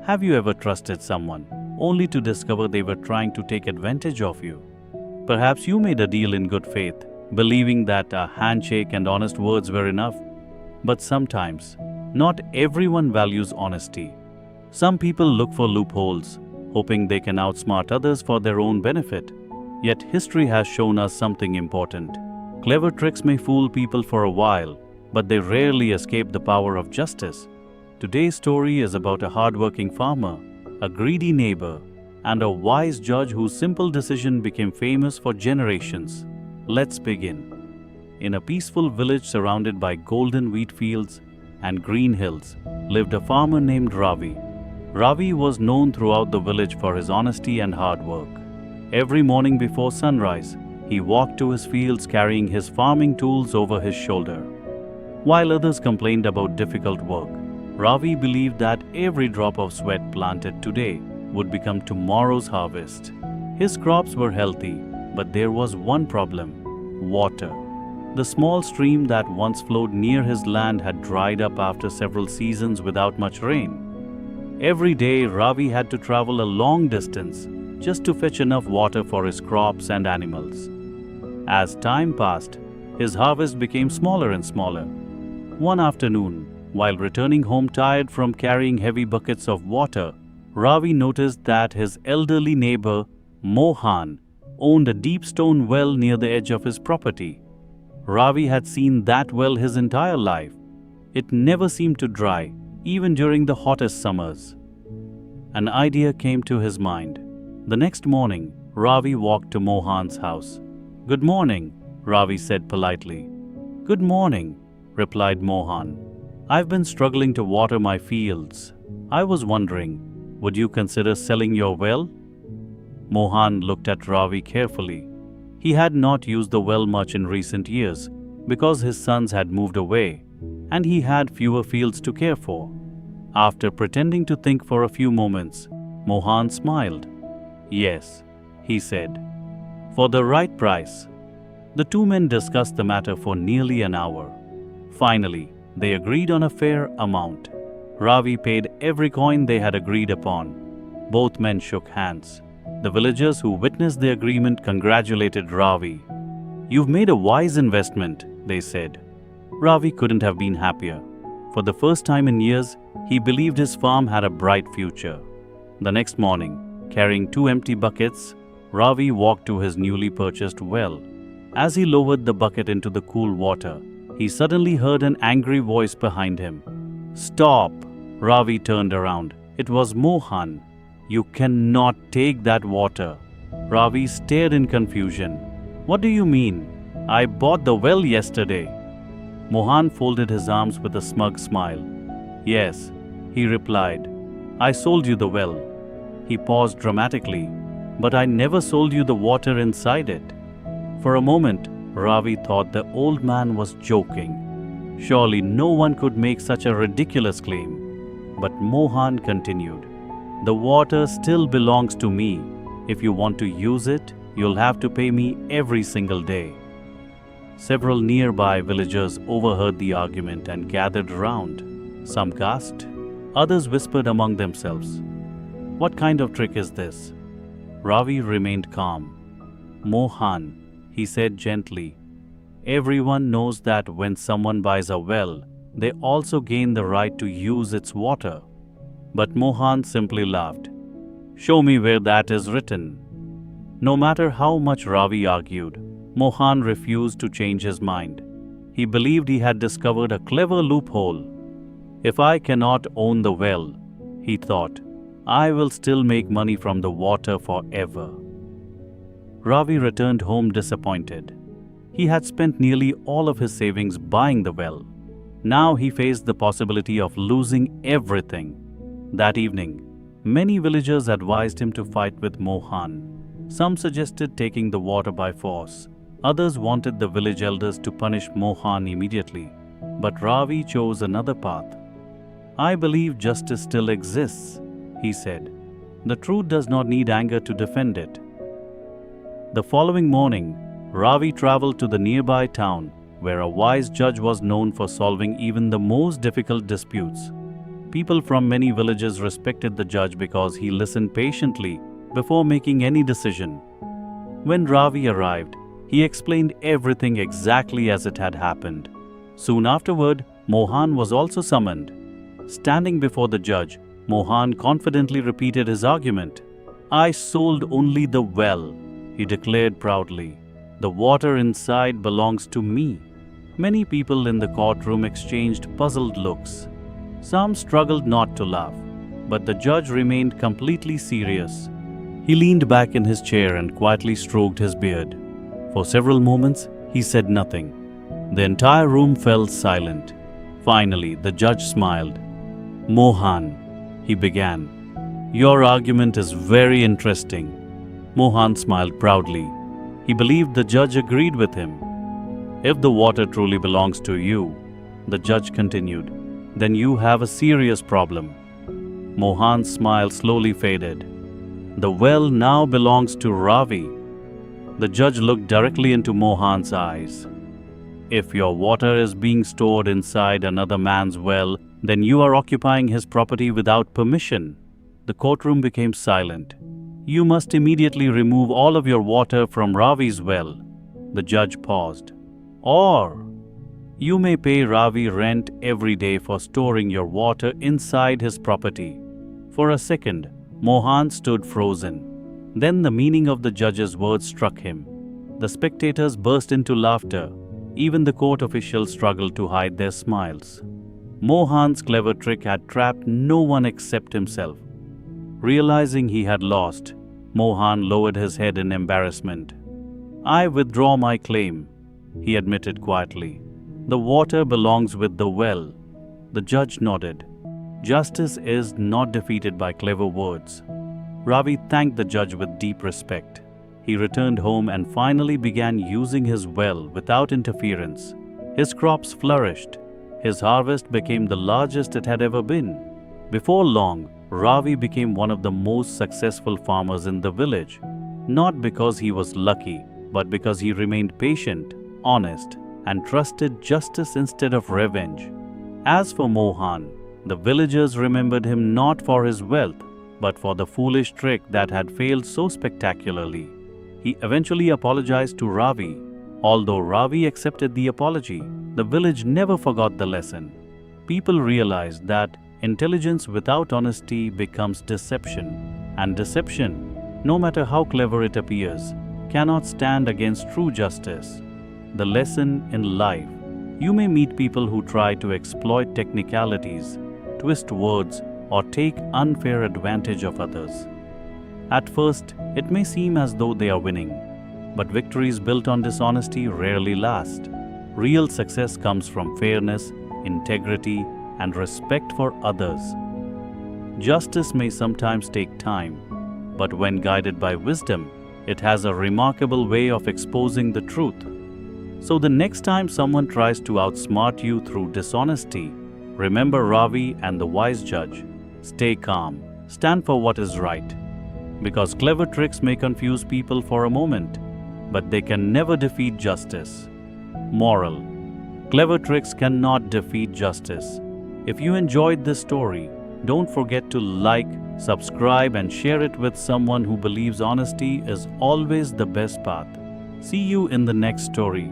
Have you ever trusted someone only to discover they were trying to take advantage of you? Perhaps you made a deal in good faith, believing that a handshake and honest words were enough. But sometimes, not everyone values honesty. Some people look for loopholes, hoping they can outsmart others for their own benefit. Yet history has shown us something important. Clever tricks may fool people for a while, but they rarely escape the power of justice. Today's story is about a hardworking farmer, a greedy neighbor, and a wise judge whose simple decision became famous for generations. Let's begin. In a peaceful village surrounded by golden wheat fields and green hills, lived a farmer named Ravi. Ravi was known throughout the village for his honesty and hard work. Every morning before sunrise, he walked to his fields carrying his farming tools over his shoulder. While others complained about difficult work, Ravi believed that every drop of sweat planted today would become tomorrow's harvest. His crops were healthy, but there was one problem: water. The small stream that once flowed near his land had dried up after several seasons without much rain. Every day, Ravi had to travel a long distance just to fetch enough water for his crops and animals. As time passed, his harvest became smaller and smaller. One afternoon, while returning home tired from carrying heavy buckets of water, Ravi noticed that his elderly neighbor, Mohan, owned a deep stone well near the edge of his property. Ravi had seen that well his entire life. It never seemed to dry, even during the hottest summers. An idea came to his mind. The next morning, Ravi walked to Mohan's house. "Good morning," Ravi said politely. "Good morning," replied Mohan. "I've been struggling to water my fields. I was wondering, would you consider selling your well?" Mohan looked at Ravi carefully. He had not used the well much in recent years because his sons had moved away, and he had fewer fields to care for. After pretending to think for a few moments, Mohan smiled. "Yes," he said, "for the right price." The two men discussed the matter for nearly an hour. Finally, they agreed on a fair amount. Ravi paid every coin they had agreed upon. Both men shook hands. The villagers who witnessed the agreement congratulated Ravi. "You've made a wise investment," they said. Ravi couldn't have been happier. For the first time in years, he believed his farm had a bright future. The next morning, carrying 2 empty buckets, Ravi walked to his newly purchased well. As he lowered the bucket into the cool water, he suddenly heard an angry voice behind him. "Stop!" Ravi turned around. It was Mohan. "You cannot take that water." Ravi stared in confusion. "What do you mean? I bought the well yesterday." Mohan folded his arms with a smug smile. "Yes," he replied. "I sold you the well." He paused dramatically. "But I never sold you the water inside it." For a moment, Ravi thought the old man was joking. Surely no one could make such a ridiculous claim. But Mohan continued, "The water still belongs to me. If you want to use it, you'll have to pay me every single day." Several nearby villagers overheard the argument and gathered around. Some gasped, others whispered among themselves, "What kind of trick is this?" Ravi remained calm. "Mohan," he said gently, "everyone knows that when someone buys a well, they also gain the right to use its water." But Mohan simply laughed. "Show me where that is written." No matter how much Ravi argued, Mohan refused to change his mind. He believed he had discovered a clever loophole. "If I cannot own the well," he thought, "I will still make money from the water forever." Ravi returned home disappointed. He had spent nearly all of his savings buying the well. Now he faced the possibility of losing everything. That evening, many villagers advised him to fight with Mohan. Some suggested taking the water by force. Others wanted the village elders to punish Mohan immediately. But Ravi chose another path. "I believe justice still exists," he said. "The truth does not need anger to defend it." The following morning, Ravi traveled to the nearby town, where a wise judge was known for solving even the most difficult disputes. People from many villages respected the judge because he listened patiently before making any decision. When Ravi arrived, he explained everything exactly as it had happened. Soon afterward, Mohan was also summoned. Standing before the judge, Mohan confidently repeated his argument. "I sold only the well," he declared proudly. "The water inside belongs to me." Many people in the courtroom exchanged puzzled looks. Some struggled not to laugh, but the judge remained completely serious. He leaned back in his chair and quietly stroked his beard. For several moments, he said nothing. The entire room fell silent. Finally, the judge smiled. "Mohan," he began, "your argument is very interesting." Mohan smiled proudly. He believed the judge agreed with him. "If the water truly belongs to you," the judge continued, "then you have a serious problem." Mohan's smile slowly faded. "The well now belongs to Ravi." The judge looked directly into Mohan's eyes. "If your water is being stored inside another man's well, then you are occupying his property without permission." The courtroom became silent. "You must immediately remove all of your water from Ravi's well." The judge paused. "Or you may pay Ravi rent every day for storing your water inside his property." For a second, Mohan stood frozen. Then the meaning of the judge's words struck him. The spectators burst into laughter. Even the court officials struggled to hide their smiles. Mohan's clever trick had trapped no one except himself. Realizing he had lost, Mohan lowered his head in embarrassment. "I withdraw my claim," he admitted quietly. "The water belongs with the well." The judge nodded. Justice is not defeated by clever words. Ravi thanked the judge with deep respect. He returned home and finally began using his well without interference. His crops flourished. His harvest became the largest it had ever been. Before long, Ravi became one of the most successful farmers in the village, not because he was lucky, but because he remained patient, honest, and trusted justice instead of revenge. As for Mohan, the villagers remembered him not for his wealth, but for the foolish trick that had failed so spectacularly. He eventually apologized to Ravi. Although Ravi accepted the apology, the village never forgot the lesson. People realized that intelligence without honesty becomes deception, and deception, no matter how clever it appears, cannot stand against true justice. The lesson in life: you may meet people who try to exploit technicalities, twist words, or take unfair advantage of others. At first, it may seem as though they are winning, but victories built on dishonesty rarely last. Real success comes from fairness, integrity, and respect for others. Justice may sometimes take time, but when guided by wisdom, it has a remarkable way of exposing the truth. So the next time someone tries to outsmart you through dishonesty, remember Ravi and the wise judge. Stay calm, stand for what is right. Because clever tricks may confuse people for a moment, but they can never defeat justice. Moral: clever tricks cannot defeat justice. If you enjoyed this story, don't forget to like, subscribe, and share it with someone who believes honesty is always the best path. See you in the next story.